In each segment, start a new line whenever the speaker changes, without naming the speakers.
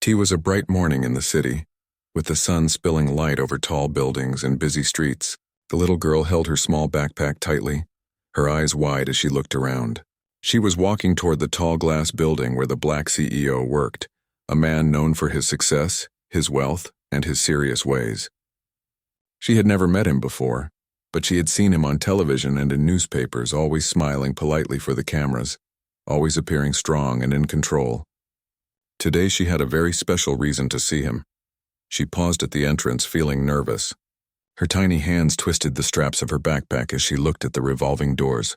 T was a bright morning in the city, with the sun spilling light over tall buildings and busy streets. The little girl held her small backpack tightly, her eyes wide as she looked around. She was walking toward the tall glass building where the black CEO worked, a man known for his success, his wealth, and his serious ways. She had never met him before, but she had seen him on television and in newspapers, always smiling politely for the cameras, always appearing strong and in control. Today she had a very special reason to see him. She paused at the entrance, feeling nervous. Her tiny hands twisted the straps of her backpack as she looked at the revolving doors,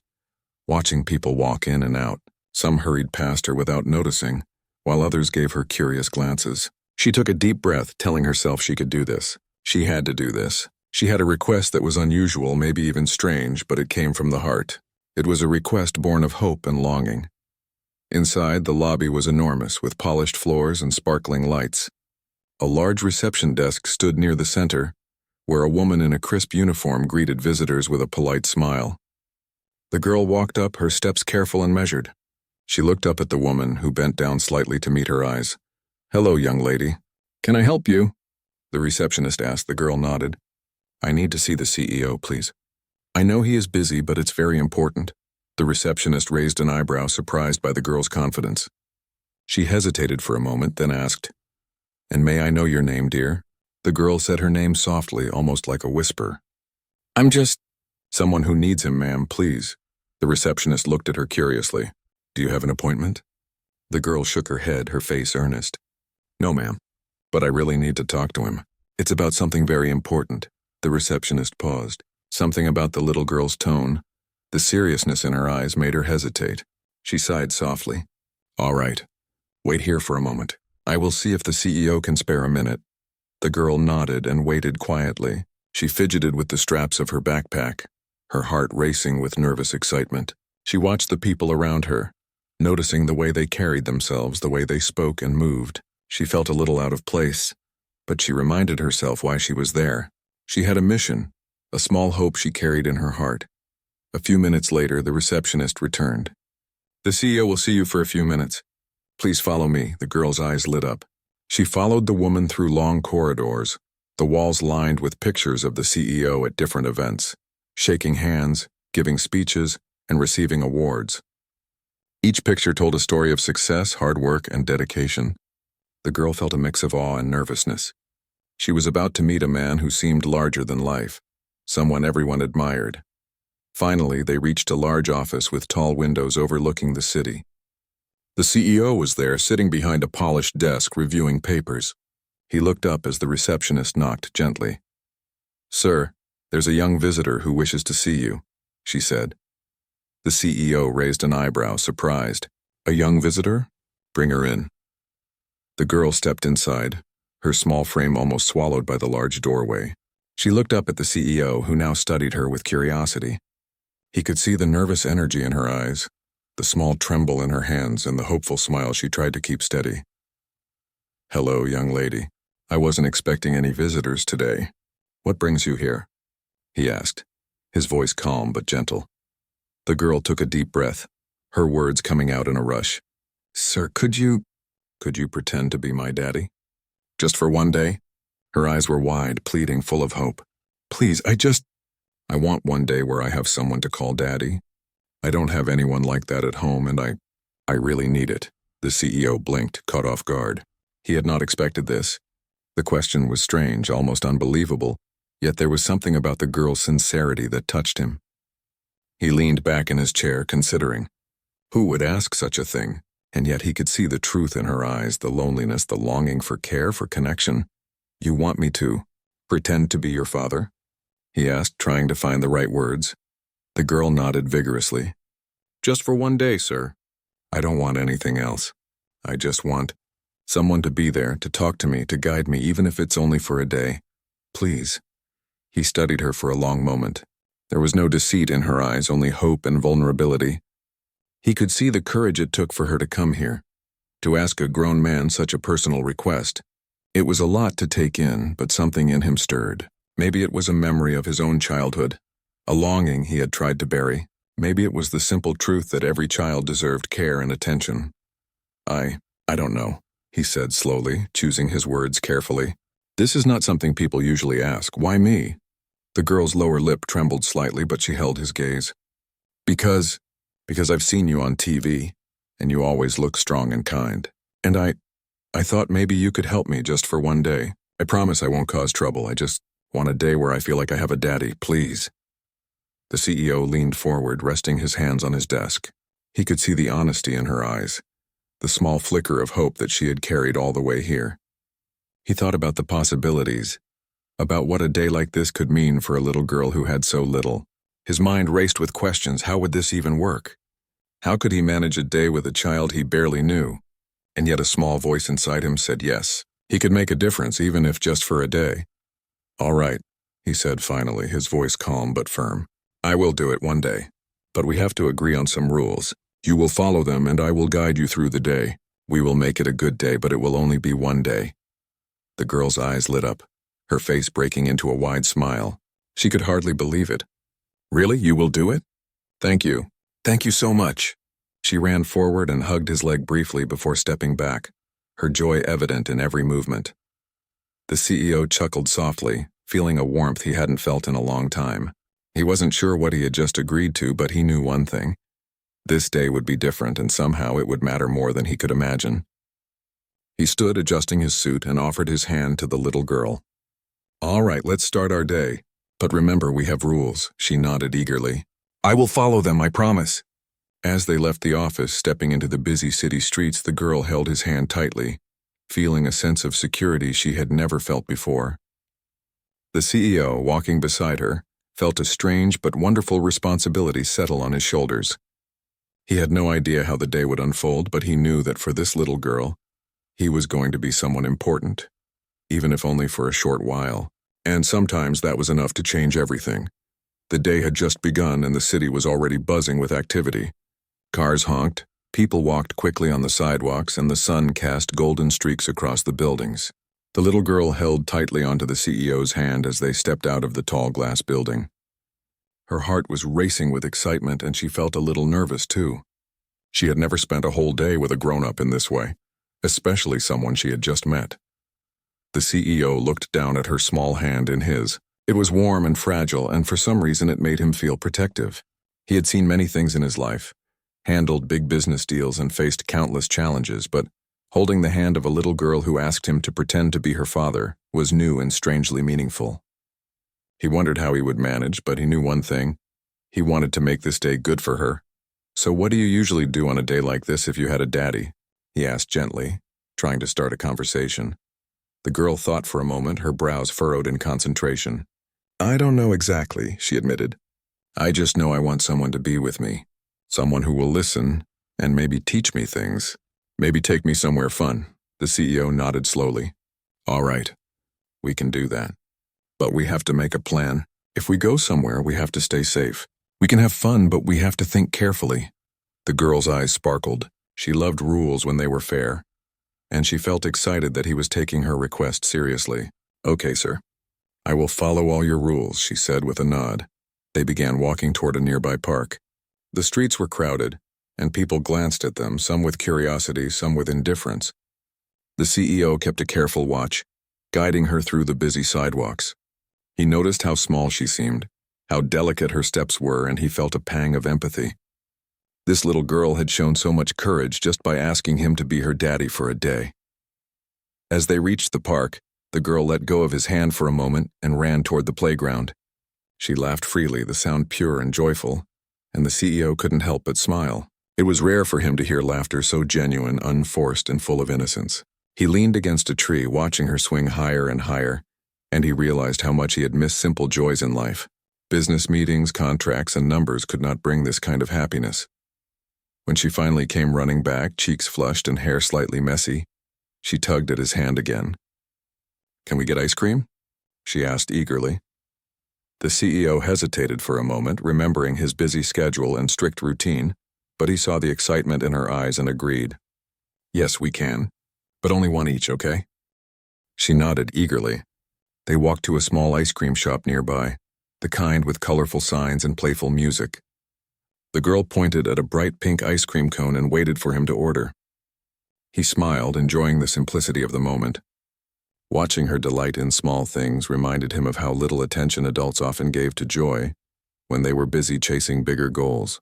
watching people walk in and out. Some hurried past her without noticing, while others gave her curious glances. She took a deep breath, telling herself she could do this. She had to do this. She had a request that was unusual, maybe even strange, but it came from the heart. It was a request born of hope and longing. Inside, the lobby was enormous, with polished floors and sparkling lights. A large reception desk stood near the center, where a woman in a crisp uniform greeted visitors with a polite smile. The girl walked up, her steps careful and measured. She looked up at the woman, who bent down slightly to meet her eyes. "Hello, young lady. Can I help you?" the receptionist asked. The girl nodded. "I need to see the CEO, please." "I know he is busy, but it's very important." The receptionist raised an eyebrow, surprised by the girl's confidence. She hesitated for a moment, then asked, "And may I know your name, dear?" The girl said her name softly, almost like a whisper. "I'm just—" "Someone who needs him, ma'am, please." The receptionist looked at her curiously. "Do you have an appointment?" The girl shook her head, her face earnest. "No, ma'am. But I really need to talk to him. It's about something very important." The receptionist paused. Something about the little girl's tone, the seriousness in her eyes, made her hesitate. She sighed softly. "All right. Wait here for a moment. I will see if the CEO can spare a minute." The girl nodded and waited quietly. She fidgeted with the straps of her backpack, her heart racing with nervous excitement. She watched the people around her, noticing the way they carried themselves, the way they spoke and moved. She felt a little out of place, but she reminded herself why she was there. She had a mission, a small hope she carried in her heart. A few minutes later, the receptionist returned. "The CEO will see you for a few minutes. Please follow me." The girl's eyes lit up. She followed the woman through long corridors, the walls lined with pictures of the CEO at different events, shaking hands, giving speeches, and receiving awards. Each picture told a story of success, hard work, and dedication. The girl felt a mix of awe and nervousness. She was about to meet a man who seemed larger than life, someone everyone admired. Finally, they reached a large office with tall windows overlooking the city. The CEO was there, sitting behind a polished desk, reviewing papers. He looked up as the receptionist knocked gently. "Sir, there's a young visitor who wishes to see you," she said. The CEO raised an eyebrow, surprised. "A young visitor? Bring her in." The girl stepped inside, her small frame almost swallowed by the large doorway. She looked up at the CEO, who now studied her with curiosity. He could see the nervous energy in her eyes, the small tremble in her hands, and the hopeful smile she tried to keep steady. "Hello, young lady. I wasn't expecting any visitors today. What brings you here?" he asked, his voice calm but gentle. The girl took a deep breath, her words coming out in a rush. "Sir, could you pretend to be my daddy? Just for one day?" Her eyes were wide, pleading, full of hope. "Please, I want one day where I have someone to call daddy. I don't have anyone like that at home, and I really need it." The CEO blinked, caught off guard. He had not expected this. The question was strange, almost unbelievable, yet there was something about the girl's sincerity that touched him. He leaned back in his chair, considering. Who would ask such a thing? And yet he could see the truth in her eyes, the loneliness, the longing for care, for connection. "You want me to pretend to be your father?" he asked, trying to find the right words. The girl nodded vigorously. "Just for one day, sir. I don't want anything else. I just want someone to be there, to talk to me, to guide me, even if it's only for a day. Please." He studied her for a long moment. There was no deceit in her eyes, only hope and vulnerability. He could see the courage it took for her to come here, to ask a grown man such a personal request. It was a lot to take in, but something in him stirred. Maybe it was a memory of his own childhood, a longing he had tried to bury. Maybe it was the simple truth that every child deserved care and attention. I don't know," he said slowly, choosing his words carefully. This is not something people usually ask. Why me? The girl's lower lip trembled slightly, but she held his gaze. Because I've seen you on TV, and you always look strong and kind. And I thought maybe you could help me just for one day. I promise I won't cause trouble. I just want a day where I feel like I have a daddy, please. The CEO leaned forward, resting his hands on his desk. He could see the honesty in her eyes, the small flicker of hope that she had carried all the way here. He thought about the possibilities, about what a day like this could mean for a little girl who had so little. His mind raced with questions. How would this even work? How could he manage a day with a child he barely knew? And yet a small voice inside him said yes. He could make a difference, even if just for a day. All right, he said finally, his voice calm but firm. I will do it one day. But we have to agree on some rules. You will follow them and I will guide you through the day. We will make it a good day, but it will only be one day. The girl's eyes lit up, her face breaking into a wide smile. She could hardly believe it. Really? You will do it? Thank you. Thank you so much. She ran forward and hugged his leg briefly before stepping back, her joy evident in every movement. The CEO chuckled softly, feeling a warmth he hadn't felt in a long time. He wasn't sure what he had just agreed to, but he knew one thing. This day would be different, and somehow it would matter more than he could imagine. He stood adjusting his suit and offered his hand to the little girl. All right, let's start our day. But remember, we have rules, she nodded eagerly. I will follow them, I promise. As they left the office, stepping into the busy city streets, the girl held his hand tightly, feeling a sense of security she had never felt before. The CEO, walking beside her, felt a strange but wonderful responsibility settle on his shoulders. He had no idea how the day would unfold, but he knew that for this little girl, he was going to be someone important, even if only for a short while. And sometimes that was enough to change everything. The day had just begun and the city was already buzzing with activity. Cars honked, people walked quickly on the sidewalks, and the sun cast golden streaks across the buildings. The little girl held tightly onto the CEO's hand as they stepped out of the tall glass building. Her heart was racing with excitement, and she felt a little nervous, too. She had never spent a whole day with a grown-up in this way, especially someone she had just met. The CEO looked down at her small hand in his. It was warm and fragile, and for some reason it made him feel protective. He had seen many things in his life, handled big business deals and faced countless challenges, but holding the hand of a little girl who asked him to pretend to be her father was new and strangely meaningful. He wondered how he would manage, but he knew one thing. He wanted to make this day good for her. So what do you usually do on a day like this if you had a daddy? He asked gently, trying to start a conversation. The girl thought for a moment, her brows furrowed in concentration. I don't know exactly, she admitted. I just know I want someone to be with me. Someone who will listen and maybe teach me things. Maybe take me somewhere fun. The CEO nodded slowly. All right, we can do that. But we have to make a plan. If we go somewhere, we have to stay safe. We can have fun, but we have to think carefully. The girl's eyes sparkled. She loved rules when they were fair, and she felt excited that he was taking her request seriously. Okay, sir. I will follow all your rules, she said with a nod. They began walking toward a nearby park. The streets were crowded, and people glanced at them, some with curiosity, some with indifference. The CEO kept a careful watch, guiding her through the busy sidewalks. He noticed how small she seemed, how delicate her steps were, and he felt a pang of empathy. This little girl had shown so much courage just by asking him to be her daddy for a day. As they reached the park, the girl let go of his hand for a moment and ran toward the playground. She laughed freely, the sound pure and joyful, and the CEO couldn't help but smile. It was rare for him to hear laughter so genuine, unforced, and full of innocence. He leaned against a tree, watching her swing higher and higher, and he realized how much he had missed simple joys in life. Business meetings, contracts, and numbers could not bring this kind of happiness. When she finally came running back, cheeks flushed and hair slightly messy, she tugged at his hand again. Can we get ice cream? She asked eagerly. The CEO hesitated for a moment, remembering his busy schedule and strict routine, but he saw the excitement in her eyes and agreed. Yes, we can, but only one each, okay? She nodded eagerly. They walked to a small ice cream shop nearby, the kind with colorful signs and playful music. The girl pointed at a bright pink ice cream cone and waited for him to order. He smiled, enjoying the simplicity of the moment. Watching her delight in small things reminded him of how little attention adults often gave to joy when they were busy chasing bigger goals.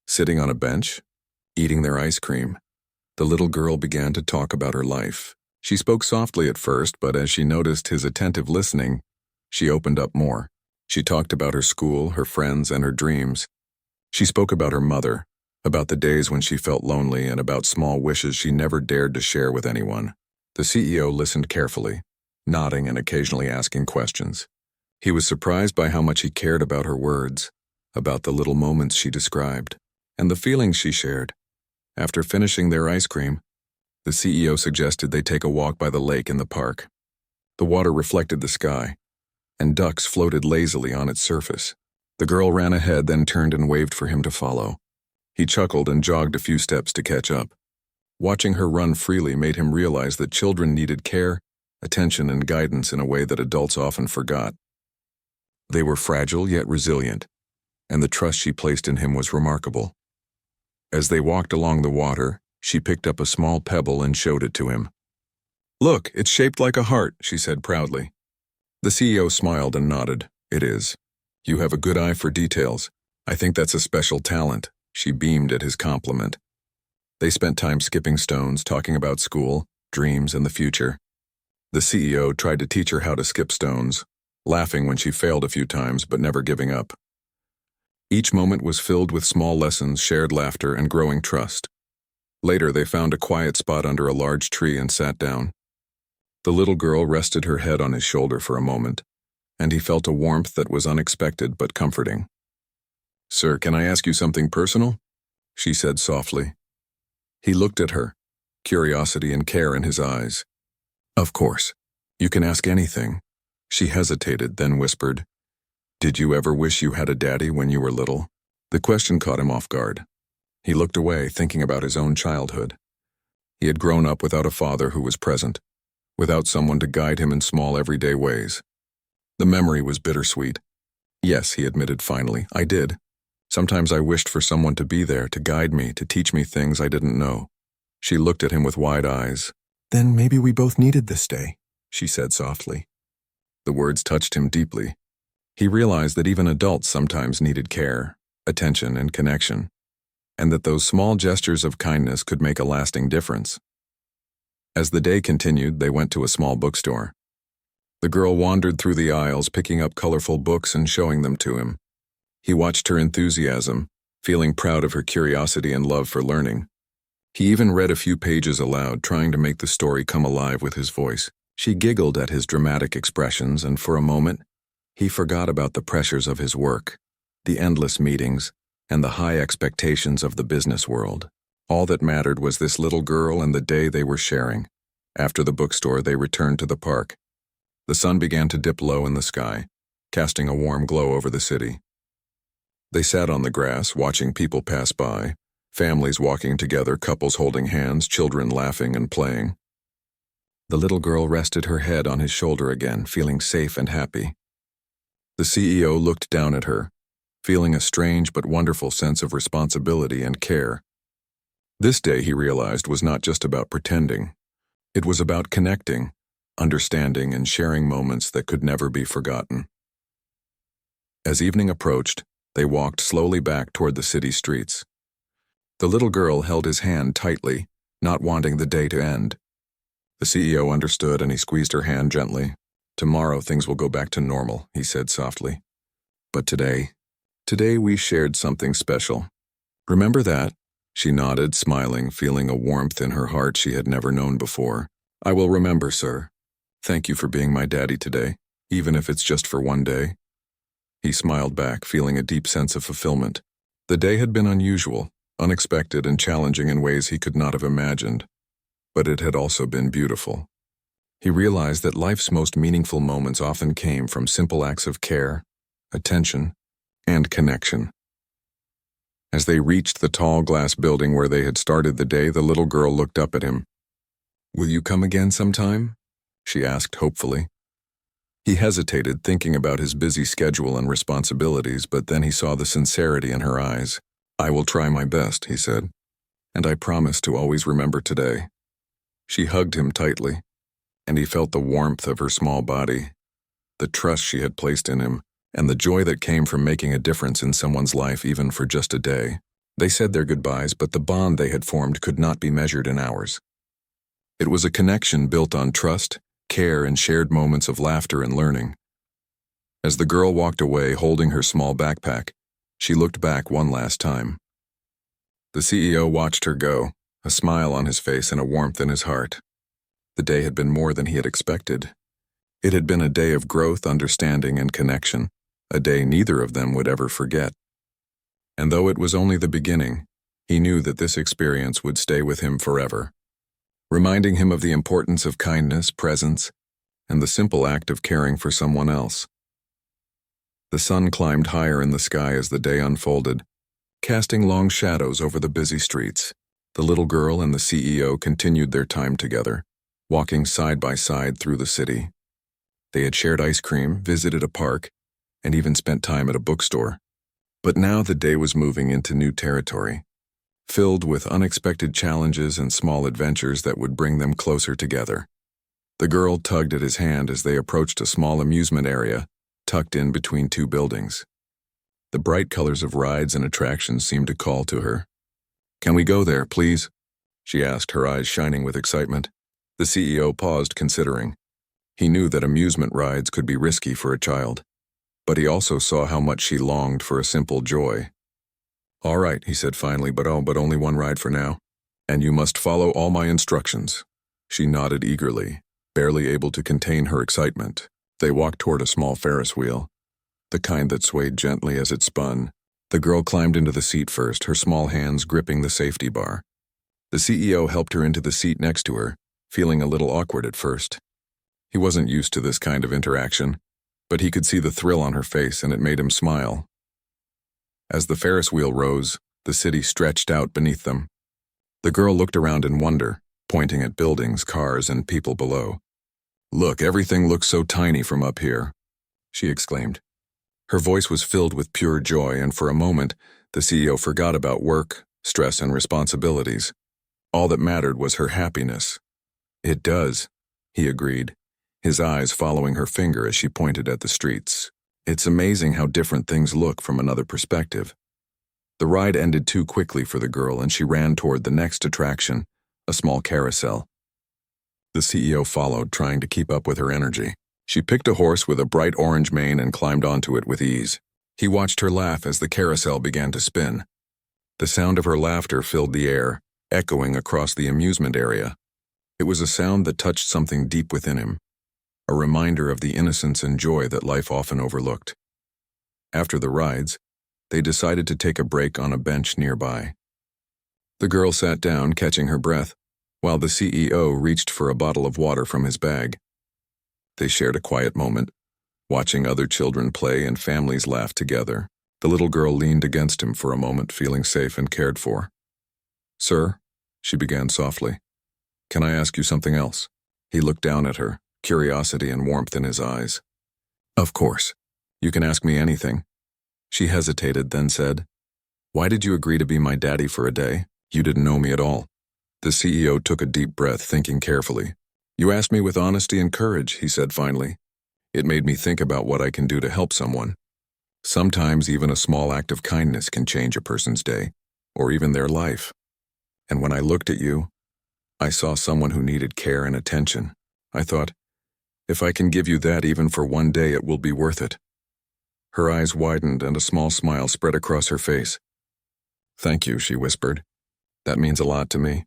Sitting on a bench, eating their ice cream, the little girl began to talk about her life. She spoke softly at first, but as she noticed his attentive listening, she opened up more. She talked about her school, her friends, and her dreams. She spoke about her mother, about the days when she felt lonely, and about small wishes she never dared to share with anyone. The CEO listened carefully, nodding and occasionally asking questions. He was surprised by how much he cared about her words, about the little moments she described, and the feelings she shared. After finishing their ice cream, the CEO suggested they take a walk by the lake in the park. The water reflected the sky, and ducks floated lazily on its surface. The girl ran ahead, then turned and waved for him to follow. He chuckled and jogged a few steps to catch up. Watching her run freely made him realize that children needed care, attention, and guidance in a way that adults often forgot. They were fragile yet resilient, and the trust she placed in him was remarkable. As they walked along the water, she picked up a small pebble and showed it to him. "Look, it's shaped like a heart," she said proudly. The CEO smiled and nodded. "It is. You have a good eye for details. I think that's a special talent." She beamed at his compliment. They spent time skipping stones, talking about school, dreams, and the future. The CEO tried to teach her how to skip stones, laughing when she failed a few times but never giving up. Each moment was filled with small lessons, shared laughter, and growing trust. Later, they found a quiet spot under a large tree and sat down. The little girl rested her head on his shoulder for a moment, and he felt a warmth that was unexpected but comforting. "Sir, can I ask you something personal?" she said softly. He looked at her, curiosity and care in his eyes. "Of course. You can ask anything." She hesitated, then whispered, "Did you ever wish you had a daddy when you were little?" The question caught him off guard. He looked away, thinking about his own childhood. He had grown up without a father who was present, without someone to guide him in small everyday ways. The memory was bittersweet. "Yes," he admitted finally, "I did. Sometimes I wished for someone to be there, to guide me, to teach me things I didn't know." She looked at him with wide eyes. "Then maybe we both needed this day," she said softly. The words touched him deeply. He realized that even adults sometimes needed care, attention, and connection, and that those small gestures of kindness could make a lasting difference. As the day continued, they went to a small bookstore. The girl wandered through the aisles, picking up colorful books and showing them to him. He watched her enthusiasm, feeling proud of her curiosity and love for learning. He even read a few pages aloud, trying to make the story come alive with his voice. She giggled at his dramatic expressions, and for a moment, he forgot about the pressures of his work, the endless meetings, and the high expectations of the business world. All that mattered was this little girl and the day they were sharing. After the bookstore, they returned to the park. The sun began to dip low in the sky, casting a warm glow over the city. They sat on the grass, watching people pass by, families walking together, couples holding hands, children laughing and playing. The little girl rested her head on his shoulder again, feeling safe and happy. The CEO looked down at her, feeling a strange but wonderful sense of responsibility and care. This day, he realized, was not just about pretending. It was about connecting, understanding, and sharing moments that could never be forgotten. As evening approached, they walked slowly back toward the city streets. The little girl held his hand tightly, not wanting the day to end. The CEO understood, and he squeezed her hand gently. "Tomorrow things will go back to normal," he said softly. "But today we shared something special. Remember that?" She nodded, smiling, feeling a warmth in her heart she had never known before. "I will remember, sir. Thank you for being my daddy today, even if it's just for one day." He smiled back, feeling a deep sense of fulfillment. The day had been unusual, unexpected, and challenging in ways he could not have imagined, but it had also been beautiful. He realized that life's most meaningful moments often came from simple acts of care, attention, and connection. As they reached the tall glass building where they had started the day, the little girl looked up at him. "Will you come again sometime?" she asked hopefully. He hesitated, thinking about his busy schedule and responsibilities, but then he saw the sincerity in her eyes. "I will try my best," he said, "and I promise to always remember today." She hugged him tightly, and he felt the warmth of her small body, the trust she had placed in him, and the joy that came from making a difference in someone's life even for just a day. They said their goodbyes, but the bond they had formed could not be measured in hours. It was a connection built on trust, care, and shared moments of laughter and learning. As the girl walked away holding her small backpack, she looked back one last time. The CEO watched her go, a smile on his face and a warmth in his heart. The day had been more than he had expected. It had been a day of growth, understanding, and connection, a day neither of them would ever forget. And though it was only the beginning, he knew that this experience would stay with him forever, reminding him of the importance of kindness, presence, and the simple act of caring for someone else. The sun climbed higher in the sky as the day unfolded, casting long shadows over the busy streets. The little girl and the CEO continued their time together, walking side by side through the city. They had shared ice cream, visited a park, and even spent time at a bookstore. But now the day was moving into new territory, filled with unexpected challenges and small adventures that would bring them closer together. The girl tugged at his hand as they approached a small amusement area tucked in between two buildings. The bright colors of rides and attractions seemed to call to her. "Can we go there, please?" she asked, her eyes shining with excitement. The CEO paused, considering. He knew that amusement rides could be risky for a child, but he also saw how much she longed for a simple joy. "All right," he said finally, but only one ride for now. "And you must follow all my instructions." She nodded eagerly, barely able to contain her excitement. They walked toward a small Ferris wheel, the kind that swayed gently as it spun. The girl climbed into the seat first, her small hands gripping the safety bar. The CEO helped her into the seat next to her, feeling a little awkward at first. He wasn't used to this kind of interaction, but he could see the thrill on her face and it made him smile. As the Ferris wheel rose, the city stretched out beneath them. The girl looked around in wonder, pointing at buildings, cars, and people below. "Look, everything looks so tiny from up here," she exclaimed. Her voice was filled with pure joy, and for a moment, the CEO forgot about work, stress, and responsibilities. All that mattered was her happiness. "It does," he agreed, his eyes following her finger as she pointed at the streets. "It's amazing how different things look from another perspective." The ride ended too quickly for the girl, and she ran toward the next attraction, a small carousel. The CEO followed, trying to keep up with her energy. She picked a horse with a bright orange mane and climbed onto it with ease. He watched her laugh as the carousel began to spin. The sound of her laughter filled the air, echoing across the amusement area. It was a sound that touched something deep within him, a reminder of the innocence and joy that life often overlooked. After the rides, they decided to take a break on a bench nearby. The girl sat down, catching her breath, while the CEO reached for a bottle of water from his bag. They shared a quiet moment, watching other children play and families laugh together. The little girl leaned against him for a moment, feeling safe and cared for. "Sir," she began softly, "can I ask you something else?" He looked down at her, curiosity and warmth in his eyes. "Of course. You can ask me anything." She hesitated, then said, "Why did you agree to be my daddy for a day? You didn't know me at all." The CEO took a deep breath, thinking carefully. "You asked me with honesty and courage," he said finally. "It made me think about what I can do to help someone. Sometimes even a small act of kindness can change a person's day, or even their life. And when I looked at you, I saw someone who needed care and attention. I thought, if I can give you that even for one day, it will be worth it." Her eyes widened and a small smile spread across her face. "Thank you," she whispered. "That means a lot to me."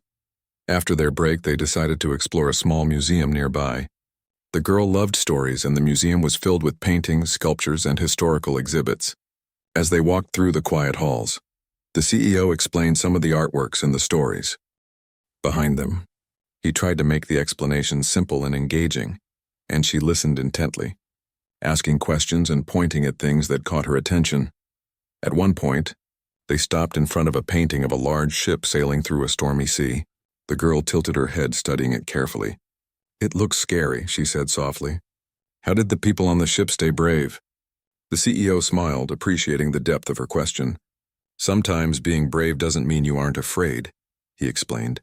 After their break, they decided to explore a small museum nearby. The girl loved stories, and the museum was filled with paintings, sculptures, and historical exhibits. As they walked through the quiet halls, the CEO explained some of the artworks and the stories behind them. He tried to make the explanation simple and engaging, and she listened intently, asking questions and pointing at things that caught her attention. At one point, they stopped in front of a painting of a large ship sailing through a stormy sea. The girl tilted her head, studying it carefully. "It looks scary," she said softly. "How did the people on the ship stay brave?" The CEO smiled, appreciating the depth of her question. "Sometimes being brave doesn't mean you aren't afraid," he explained.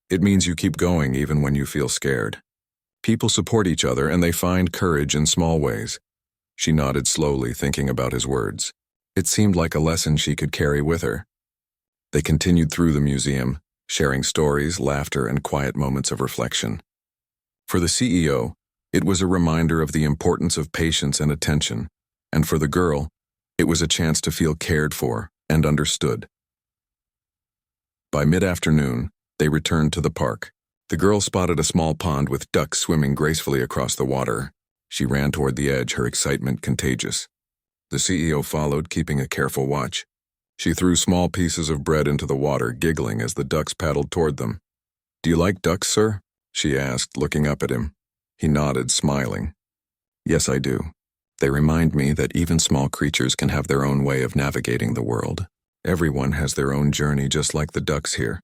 It means you keep going even when you feel scared. People support each other and they find courage in small ways. She nodded slowly, thinking about his words. It seemed like a lesson she could carry with her. They continued through the museum, sharing stories, laughter, and quiet moments of reflection. For the CEO, it was a reminder of the importance of patience and attention, and for the girl, it was a chance to feel cared for and understood. By mid-afternoon, they returned to the park. The girl spotted a small pond with ducks swimming gracefully across the water. She ran toward the edge, her excitement contagious. The CEO followed, keeping a careful watch. She threw small pieces of bread into the water, giggling as the ducks paddled toward them. "Do you like ducks, sir?" she asked, looking up at him. He nodded, smiling. "Yes, I do. They remind me that even small creatures can have their own way of navigating the world. Everyone has their own journey, just like the ducks here."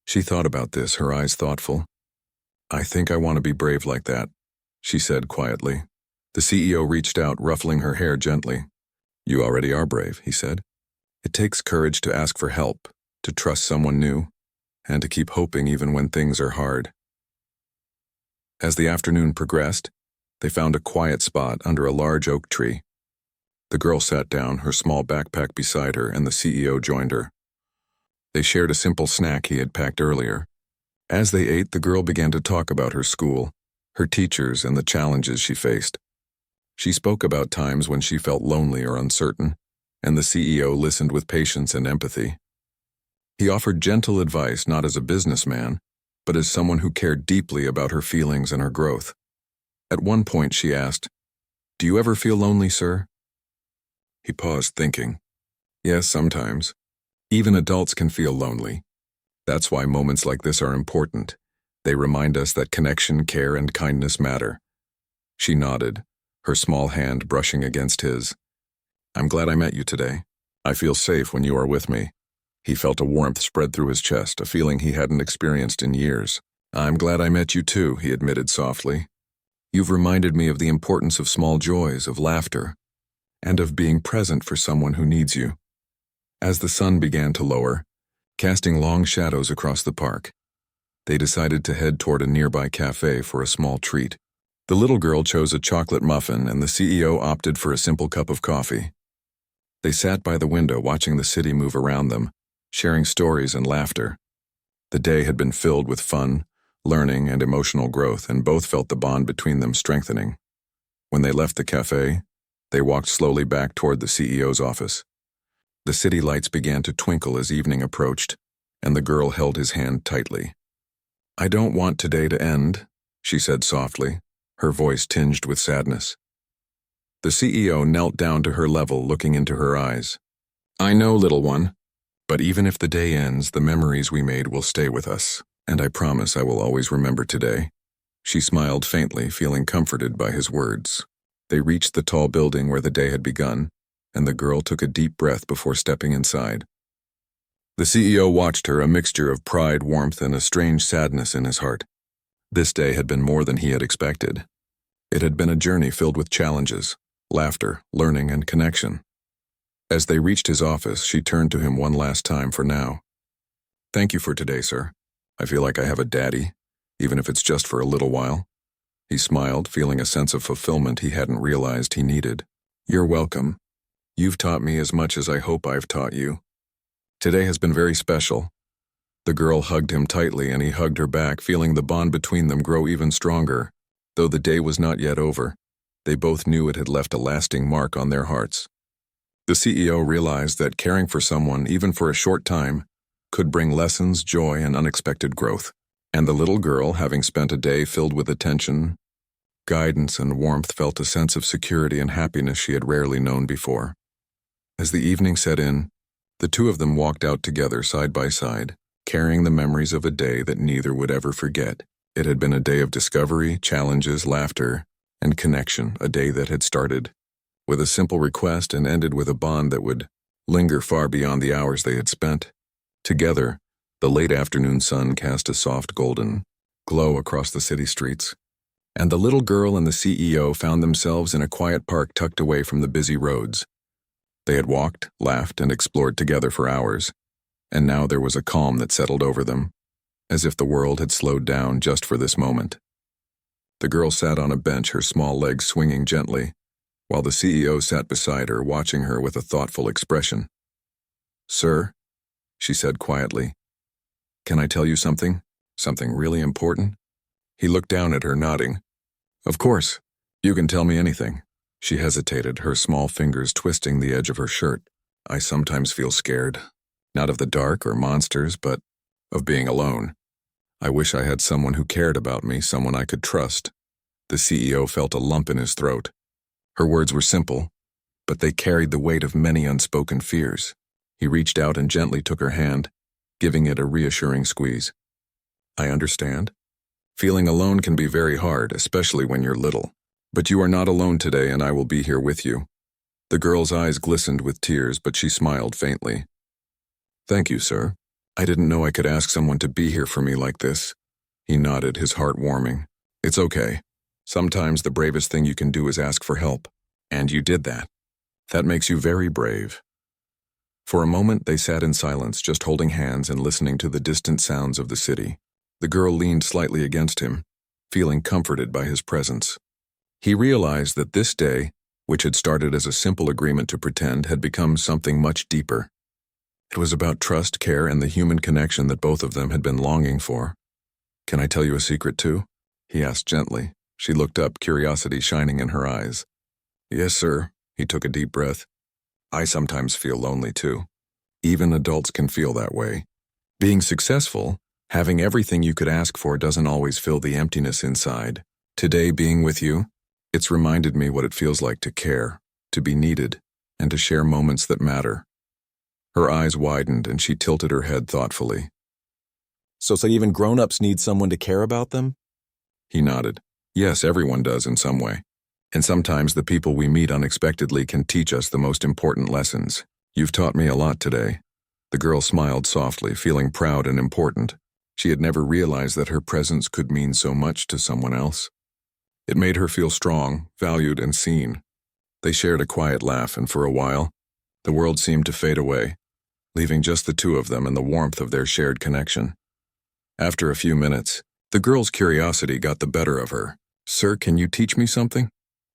She thought about this, her eyes thoughtful. "I think I want to be brave like that," she said quietly. The CEO reached out, ruffling her hair gently. "You already are brave," he said. "It takes courage to ask for help, to trust someone new, and to keep hoping even when things are hard." As the afternoon progressed, they found a quiet spot under a large oak tree. The girl sat down, her small backpack beside her, and the CEO joined her. They shared a simple snack he had packed earlier. As they ate, the girl began to talk about her school, her teachers, and the challenges she faced. She spoke about times when she felt lonely or uncertain, and the CEO listened with patience and empathy. He offered gentle advice not as a businessman, but as someone who cared deeply about her feelings and her growth. At one point she asked, "Do you ever feel lonely, sir?" He paused, thinking. "Yes, sometimes. Even adults can feel lonely. That's why moments like this are important. They remind us that connection, care, and kindness matter." She nodded, her small hand brushing against his. "I'm glad I met you today. I feel safe when you are with me." He felt a warmth spread through his chest, a feeling he hadn't experienced in years. "I'm glad I met you too," he admitted softly. "You've reminded me of the importance of small joys, of laughter, and of being present for someone who needs you." As the sun began to lower, casting long shadows across the park, they decided to head toward a nearby cafe for a small treat. The little girl chose a chocolate muffin, and the CEO opted for a simple cup of coffee. They sat by the window watching the city move around them, sharing stories and laughter. The day had been filled with fun, learning, and emotional growth, and both felt the bond between them strengthening. When they left the cafe, they walked slowly back toward the CEO's office. The city lights began to twinkle as evening approached, and the girl held his hand tightly. "I don't want today to end," she said softly, her voice tinged with sadness. The CEO knelt down to her level, looking into her eyes. "I know, little one, but even if the day ends, the memories we made will stay with us, and I promise I will always remember today." She smiled faintly, feeling comforted by his words. They reached the tall building where the day had begun, and the girl took a deep breath before stepping inside. The CEO watched her, a mixture of pride, warmth, and a strange sadness in his heart. This day had been more than he had expected. It had been a journey filled with challenges, laughter, learning, and connection. As they reached his office, she turned to him one last time for now. "Thank you for today, sir. I feel like I have a daddy, even if it's just for a little while." He smiled, feeling a sense of fulfillment he hadn't realized he needed. "You're welcome. You've taught me as much as I hope I've taught you. Today has been very special." The girl hugged him tightly, and he hugged her back, feeling the bond between them grow even stronger. Though the day was not yet over, they both knew it had left a lasting mark on their hearts. The CEO realized that caring for someone, even for a short time, could bring lessons, joy, and unexpected growth. And the little girl, having spent a day filled with attention, guidance, and warmth, felt a sense of security and happiness she had rarely known before. As the evening set in, the two of them walked out together side by side, carrying the memories of a day that neither would ever forget. It had been a day of discovery, challenges, laughter, and connection, a day that had started with a simple request and ended with a bond that would linger far beyond the hours they had spent. Together, the late afternoon sun cast a soft golden glow across the city streets, and the little girl and the CEO found themselves in a quiet park tucked away from the busy roads. They had walked, laughed, and explored together for hours, and now there was a calm that settled over them. as if the world had slowed down just for this moment. The girl sat on a bench, her small legs swinging gently, while the CEO sat beside her, watching her with a thoughtful expression. "Sir," she said quietly, "can I tell you something? Something really important?" He looked down at her, nodding. "Of course. You can tell me anything." She hesitated, her small fingers twisting the edge of her shirt. "I sometimes feel scared. Not of the dark or monsters, but of being alone. I wish I had someone who cared about me, someone I could trust." The CEO felt a lump in his throat. Her words were simple, but they carried the weight of many unspoken fears. He reached out and gently took her hand, giving it a reassuring squeeze. "I understand. Feeling alone can be very hard, especially when you're little. But you are not alone today, and I will be here with you." The girl's eyes glistened with tears, but she smiled faintly. "Thank you, sir. I didn't know I could ask someone to be here for me like this." He nodded, his heart warming. "It's okay. Sometimes the bravest thing you can do is ask for help. And you did that. That makes you very brave." For a moment, they sat in silence, just holding hands and listening to the distant sounds of the city. The girl leaned slightly against him, feeling comforted by his presence. He realized that this day, which had started as a simple agreement to pretend, had become something much deeper. It was about trust, care, and the human connection that both of them had been longing for. "Can I tell you a secret too?" he asked gently. She looked up, curiosity shining in her eyes. "Yes, sir." He took a deep breath. "I sometimes feel lonely too. Even adults can feel that way. Being successful, having everything you could ask for, doesn't always fill the emptiness inside. Today, being with you, it's reminded me what it feels like to care, to be needed, and to share moments that matter." Her eyes widened and she tilted her head thoughtfully. So even grown-ups need someone to care about them?" He nodded. "Yes, everyone does in some way. And sometimes the people we meet unexpectedly can teach us the most important lessons. You've taught me a lot today." The girl smiled softly, feeling proud and important. She had never realized that her presence could mean so much to someone else. It made her feel strong, valued, and seen. They shared a quiet laugh, and for a while, the world seemed to fade away, leaving just the two of them and the warmth of their shared connection. After a few minutes, the girl's curiosity got the better of her. "Sir, can you teach me something?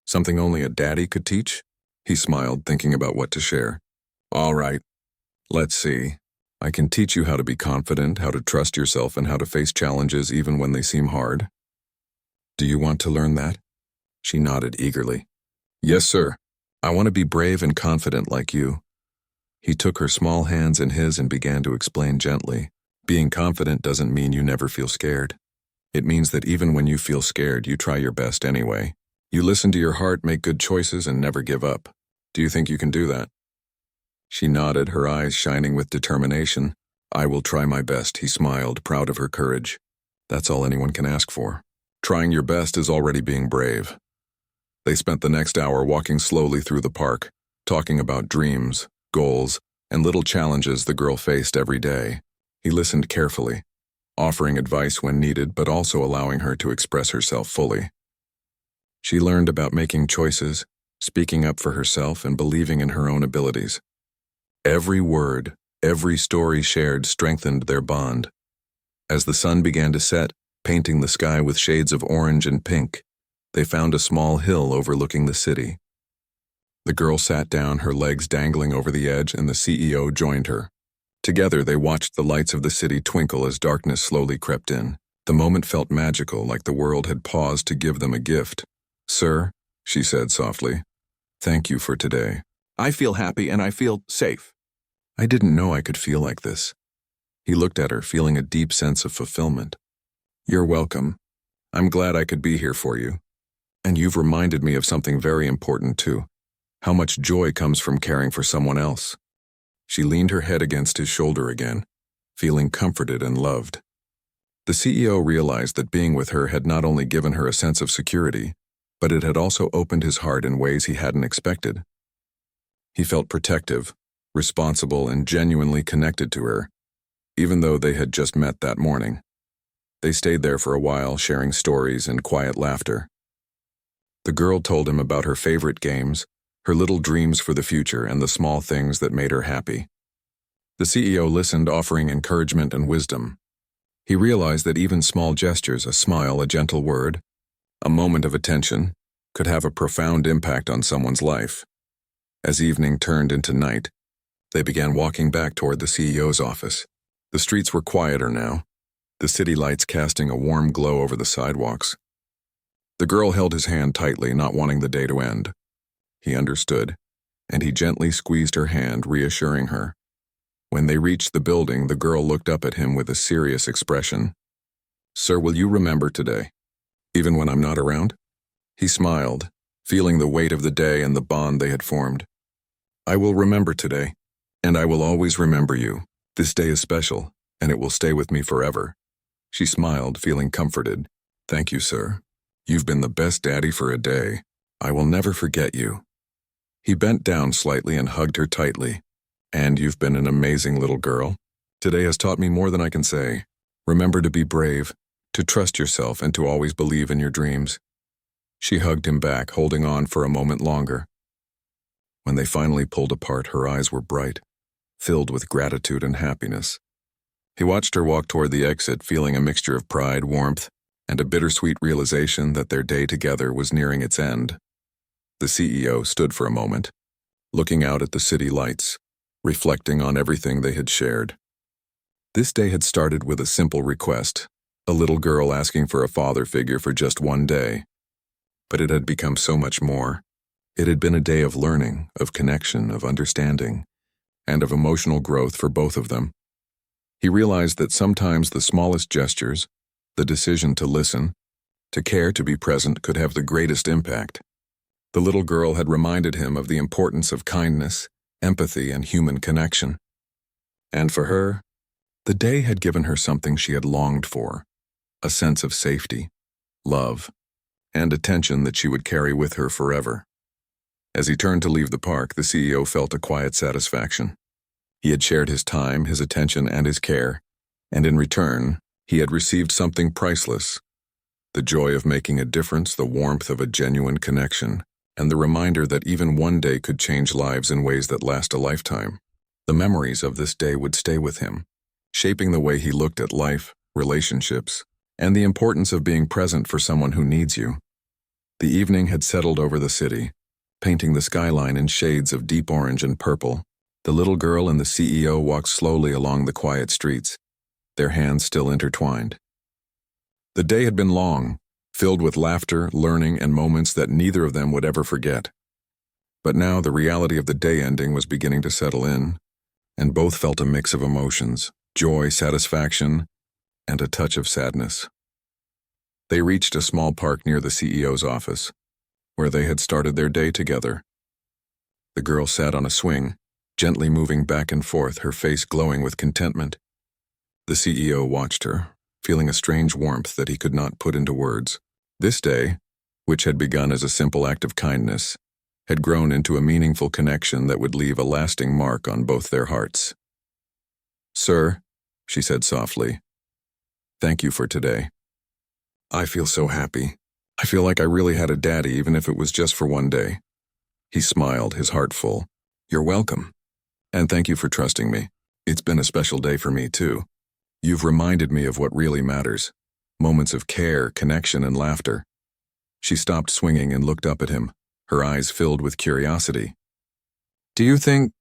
Something only a daddy could teach?" He smiled, thinking about what to share. "All right. Let's see. I can teach you how to be confident, how to trust yourself, and how to face challenges even when they seem hard. Do you want to learn that?" She nodded eagerly. "Yes, sir. I want to be brave and confident like you." He took her small hands in his and began to explain gently. Being confident doesn't mean you never feel scared. It means that even when you feel scared, you try your best anyway. You listen to your heart, make good choices, and never give up. Do you think you can do that? She nodded, her eyes shining with determination. "I will try my best," he smiled, proud of her courage. That's all anyone can ask for. Trying your best is already being brave. They spent the next hour walking slowly through the park, talking about dreams, goals, and little challenges the girl faced every day. He listened carefully, offering advice when needed, but also allowing her to express herself fully. She learned about making choices, speaking up for herself, and believing in her own abilities. Every word, every story shared strengthened their bond. As the sun began to set, painting the sky with shades of orange and pink, they found a small hill overlooking the city. The girl sat down, her legs dangling over the edge, and the CEO joined her. Together, they watched the lights of the city twinkle as darkness slowly crept in. The moment felt magical, like the world had paused to give them a gift. "Sir," she said softly, "thank you for today. I feel happy and I feel safe. I didn't know I could feel like this." He looked at her, feeling a deep sense of fulfillment. "You're welcome. I'm glad I could be here for you. And you've reminded me of something very important too. How much joy comes from caring for someone else." She leaned her head against his shoulder again, feeling comforted and loved. The CEO realized that being with her had not only given her a sense of security, but it had also opened his heart in ways he hadn't expected. He felt protective, responsible, and genuinely connected to her, even though they had just met that morning. They stayed there for a while, sharing stories and quiet laughter. The girl told him about her favorite games, her little dreams for the future, and the small things that made her happy. The CEO listened, offering encouragement and wisdom. He realized that even small gestures, a smile, a gentle word, a moment of attention, could have a profound impact on someone's life. As evening turned into night, they began walking back toward the CEO's office. The streets were quieter now, the city lights casting a warm glow over the sidewalks. The girl held his hand tightly, not wanting the day to end. He understood, and he gently squeezed her hand, reassuring her. When they reached the building, the girl looked up at him with a serious expression. "Sir, will you remember today, even when I'm not around?" He smiled, feeling the weight of the day and the bond they had formed. "I will remember today, and I will always remember you. This day is special, and it will stay with me forever." She smiled, feeling comforted. "Thank you, sir. You've been the best daddy for a day. I will never forget you." He bent down slightly and hugged her tightly. "And you've been an amazing little girl. Today has taught me more than I can say. Remember to be brave, to trust yourself, and to always believe in your dreams." She hugged him back, holding on for a moment longer. When they finally pulled apart, her eyes were bright, filled with gratitude and happiness. He watched her walk toward the exit, feeling a mixture of pride, warmth, and a bittersweet realization that their day together was nearing its end. The CEO stood for a moment, looking out at the city lights, reflecting on everything they had shared. This day had started with a simple request, a little girl asking for a father figure for just one day. But it had become so much more. It had been a day of learning, of connection, of understanding, and of emotional growth for both of them. He realized that sometimes the smallest gestures, the decision to listen, to care, to be present, could have the greatest impact. The little girl had reminded him of the importance of kindness, empathy, and human connection. And for her, the day had given her something she had longed for, a sense of safety, love, and attention that she would carry with her forever. As he turned to leave the park, the CEO felt a quiet satisfaction. He had shared his time, his attention, and his care, and in return, he had received something priceless: the joy of making a difference, the warmth of a genuine connection, and the reminder that even one day could change lives in ways that last a lifetime. The memories of this day would stay with him, shaping the way he looked at life, relationships, and the importance of being present for someone who needs you. The evening had settled over the city, painting the skyline in shades of deep orange and purple. The little girl and the CEO walked slowly along the quiet streets, their hands still intertwined. The day had been long, filled with laughter, learning, and moments that neither of them would ever forget. But now the reality of the day ending was beginning to settle in, and both felt a mix of emotions: joy, satisfaction, and a touch of sadness. They reached a small park near the CEO's office, where they had started their day together. The girl sat on a swing, gently moving back and forth, her face glowing with contentment. The CEO watched her, feeling a strange warmth that he could not put into words. This day, which had begun as a simple act of kindness, had grown into a meaningful connection that would leave a lasting mark on both their hearts. "Sir," she said softly, "thank you for today. I feel so happy. I feel like I really had a daddy, even if it was just for one day." He smiled, his heart full. "You're welcome. And thank you for trusting me. It's been a special day for me, too. You've reminded me of what really matters: moments of care, connection, and laughter." She stopped swinging and looked up at him, her eyes filled with curiosity. "Do you think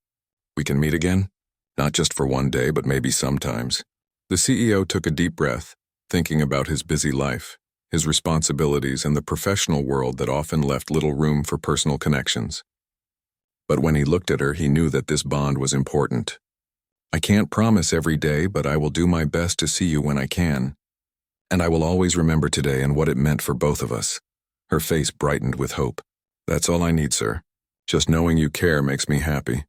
we can meet again? Not just for one day, but maybe sometimes." The CEO took a deep breath, thinking about his busy life, his responsibilities, and the professional world that often left little room for personal connections. But when he looked at her, he knew that this bond was important. "I can't promise every day, but I will do my best to see you when I can. And I will always remember today and what it meant for both of us." Her face brightened with hope. "That's all I need, sir. Just knowing you care makes me happy."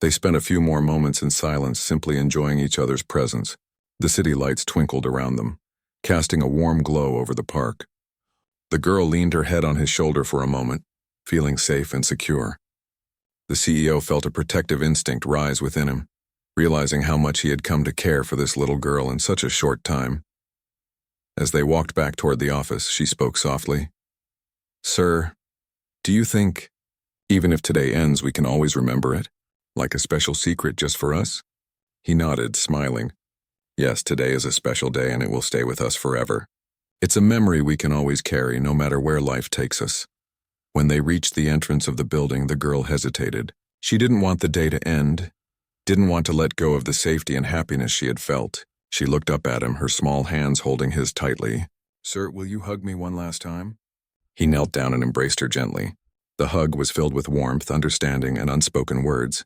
They spent a few more moments in silence, simply enjoying each other's presence. The city lights twinkled around them, casting a warm glow over the park. The girl leaned her head on his shoulder for a moment, feeling safe and secure. The CEO felt a protective instinct rise within him, realizing how much he had come to care for this little girl in such a short time. As they walked back toward the office, she spoke softly. "Sir, do you think, even if today ends, we can always remember it, like a special secret just for us?" He nodded, smiling. Yes, today is a special day and it will stay with us forever. It's a memory we can always carry no matter where life takes us. When they reached the entrance of the building, the girl hesitated. She didn't want the day to end, didn't want to let go of the safety and happiness she had felt. She looked up at him, her small hands holding his tightly. "Sir, will you hug me one last time?" He knelt down and embraced her gently. The hug was filled with warmth, understanding, and unspoken words.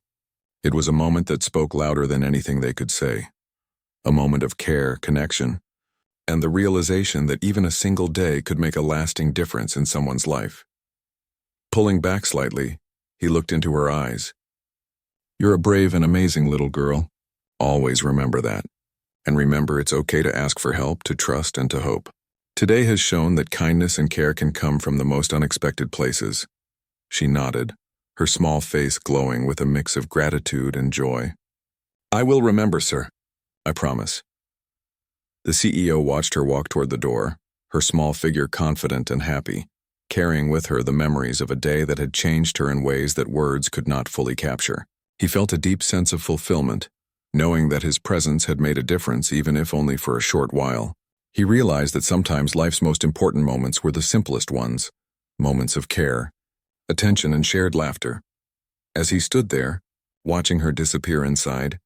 It was a moment that spoke louder than anything they could say. A moment of care, connection, and the realization that even a single day could make a lasting difference in someone's life. Pulling back slightly, he looked into her eyes. "You're a brave and amazing little girl. Always remember that. And remember, it's okay to ask for help, to trust, and to hope. Today has shown that kindness and care can come from the most unexpected places." She nodded, her small face glowing with a mix of gratitude and joy. "I will remember, sir. I promise." The CEO watched her walk toward the door, her small figure confident and happy, carrying with her the memories of a day that had changed her in ways that words could not fully capture. He felt a deep sense of fulfillment, knowing that his presence had made a difference even if only for a short while. He realized that sometimes life's most important moments were the simplest ones, moments of care, attention, and shared laughter. As he stood there, watching her disappear inside,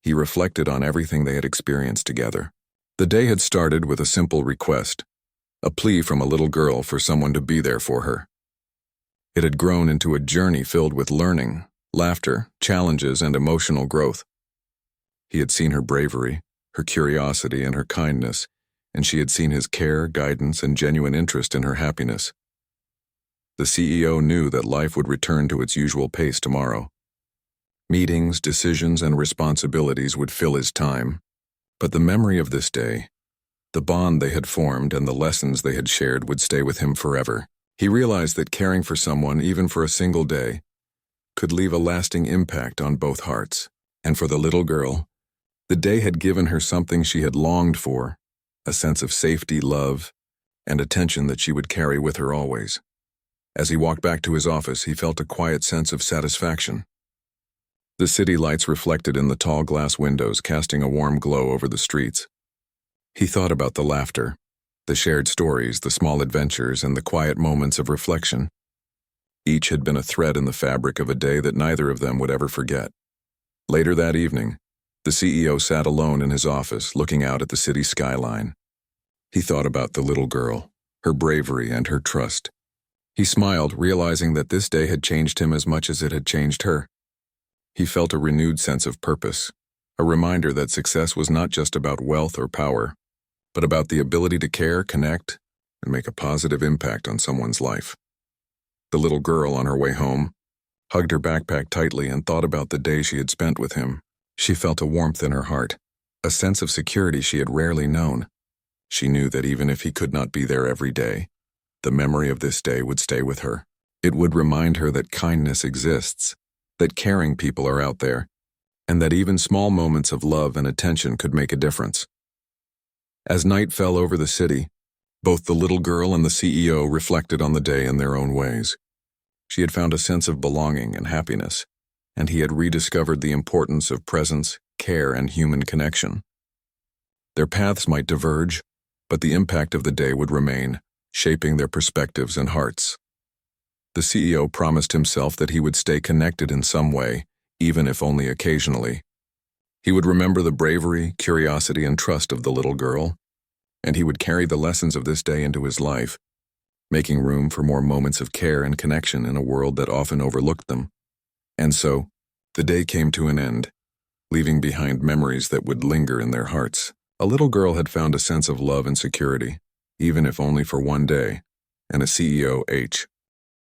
he reflected on everything they had experienced together. The day had started with a simple request, a plea from a little girl for someone to be there for her. It had grown into a journey filled with learning, laughter, challenges, and emotional growth. He had seen her bravery, her curiosity, and her kindness, and she had seen his care, guidance, and genuine interest in her happiness. The CEO knew that life would return to its usual pace tomorrow. Meetings, decisions, and responsibilities would fill his time, but the memory of this day, the bond they had formed, and the lessons they had shared would stay with him forever. He realized that caring for someone, even for a single day, could leave a lasting impact on both hearts. And for the little girl, the day had given her something she had longed for, a sense of safety, love, and attention that she would carry with her always. As he walked back to his office, he felt a quiet sense of satisfaction. The city lights reflected in the tall glass windows, casting a warm glow over the streets. He thought about the laughter, the shared stories, the small adventures, and the quiet moments of reflection. Each had been a thread in the fabric of a day that neither of them would ever forget. Later that evening, the CEO sat alone in his office, looking out at the city skyline. He thought about the little girl, her bravery, and her trust. He smiled, realizing that this day had changed him as much as it had changed her. He felt a renewed sense of purpose, a reminder that success was not just about wealth or power, but about the ability to care, connect, and make a positive impact on someone's life. The little girl, on her way home, hugged her backpack tightly and thought about the day she had spent with him. She felt a warmth in her heart, a sense of security she had rarely known. She knew that even if he could not be there every day, the memory of this day would stay with her. It would remind her that kindness exists, that caring people are out there, and that even small moments of love and attention could make a difference. As night fell over the city, both the little girl and the CEO reflected on the day in their own ways. She had found a sense of belonging and happiness, and he had rediscovered the importance of presence, care, and human connection. Their paths might diverge, but the impact of the day would remain, shaping their perspectives and hearts. The CEO promised himself that he would stay connected in some way, even if only occasionally. He would remember the bravery, curiosity, and trust of the little girl, and he would carry the lessons of this day into his life, making room for more moments of care and connection in a world that often overlooked them. And so, the day came to an end, leaving behind memories that would linger in their hearts. A little girl had found a sense of love and security, even if only for one day, and a CEO,